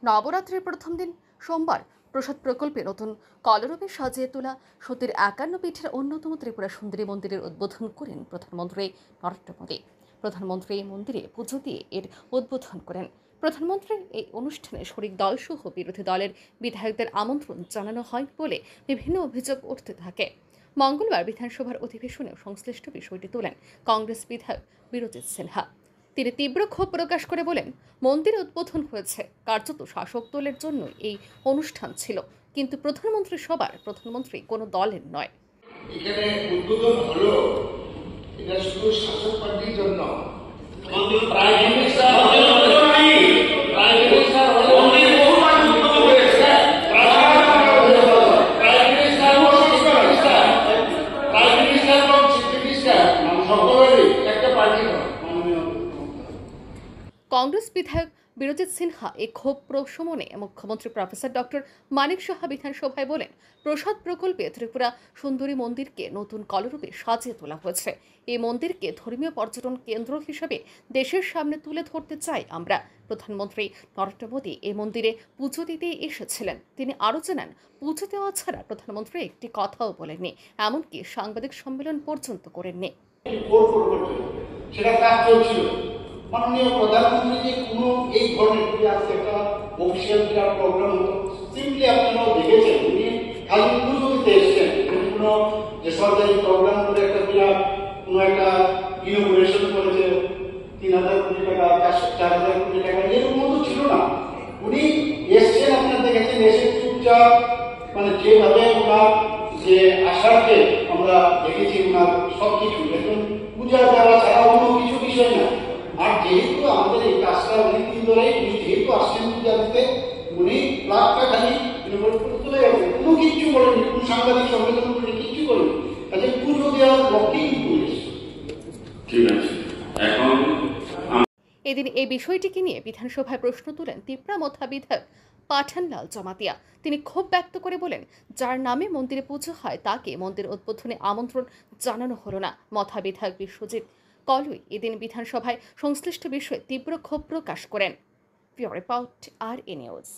নবরাত্রির প্রথম দিন সোমবার প্রসাদ প্রকল্পে নতুন কলরবে সাজিয়ে তোলা সতীর ৫১ পীঠের অন্যতম ত্রিপুরা সুন্দরী মন্দিরের উদ্বোধন করেন প্রধানমন্ত্রী নরেন্দ্র মোদী। প্রধানমন্ত্রী এই মন্দিরে পুজো দিয়ে এর উদ্বোধন করেন। প্রধানমন্ত্রীর এই অনুষ্ঠানে শরিক দলসহ বিরোধী দলের বিধায়কদের আমন্ত্রণ জানানো হয় বলে বিভিন্ন অভিযোগ উঠতে থাকে। মঙ্গলবার বিধানসভার অধিবেশনেও সংশ্লিষ্ট বিষয়টি তোলেন কংগ্রেস বিধায়ক বিরজিৎ সিনহা। তিনি তীব্র ক্ষোভ প্রকাশ করে বলেন, মন্দির উদ্বোধন হয়েছে, কার্যত শাসক দলের জন্য এই অনুষ্ঠান ছিল, কিন্তু প্রধানমন্ত্রী সবার প্রধানমন্ত্রী কোনো দলের নয়। এখানে উদ্বোধন হলো, এটা শুধু শাসক পার্টির জন্য। কংগ্রেস বিধায়ক বিরজিৎ সিনহা এই ক্ষোভ প্রশমনে মুখ্যমন্ত্রী প্রফেসর ডক্টর মানিক সাহা বিধানসভায় বলেন, প্রসাদ প্রকল্পে ত্রিপুরা সুন্দরী মন্দিরকে নতুন কলরূপে সাজিয়ে তোলা হয়েছে। এই মন্দিরকে ধর্মীয় পর্যটন কেন্দ্র হিসেবে দেশের সামনে তুলে ধরতে চাই আমরা। প্রধানমন্ত্রী নরেন্দ্র মোদী এই মন্দিরে পুজো দিতেই এসেছিলেন। তিনি আরও জানান, পুজো দেওয়া ছাড়া প্রধানমন্ত্রী একটি কথাও বলেননি, এমনকি সাংবাদিক সম্মেলন পর্যন্ত করেননি। সেটা কাজ চলছিল। মাননীয় প্রধানমন্ত্রী যে কোনো এই ধরনের আজকে একটা অফিসিয়াল বিরাট প্রোগ্রাম হতো, সিম্পলি আপনারাও দেখেছেন উনি খালি পুজো দিতে এসছেন। কোনো যে সরকারি প্রোগ্রাম করে একটা বিরাট কোনো একটা ইনোভেশন করেছে ৩,০০০ কোটি টাকা ৪,০০০ কোটি টাকা, এরকম মতো ছিল না। উনি এসছেন, আপনারা দেখেছেন, এসে চুপচাপ মানে যেভাবে ওনার যে আশাকে আমরা দেখেছি, ওনার সবকিছু এখন পূজা দেওয়া ছাড়া অন্য কিছু বিষয় না। আর যেহেতু আমাদের এই কাজটা অনেকদিন ধরে উনি যেহেতু আসছেন পূজা দিতে, উনি প্লাগটা খালি তুলে যাবে, কোনো কিচ্ছু করেনি, কোন সাংবাদিক সম্মেলন করে কিচ্ছু করেনি। কাজে পুজো দেওয়ার লক্ষ্যেই কিন্তু এসছে। ঠিক আছে। এখন এদিন এই বিষয়টিকে নিয়ে বিধানসভায় প্রশ্ন তুলেন ত্রিপুরা মথা বিধায়ক পাঠানলাল জমাতিয়া। তিনি ক্ষোভ ব্যক্ত করে বলেন, যার নামে মন্দিরে পুজো হয় তাকে মন্দির উদ্বোধনে আমন্ত্রণ জানানো হলো না। মথা বিধায়ক বিশ্বজিৎ কলুই এদিন বিধানসভায় সংশ্লিষ্ট বিষয়ে তীব্র ক্ষোভ প্রকাশ করেন। রিপোর্ট আর এ নিউজ।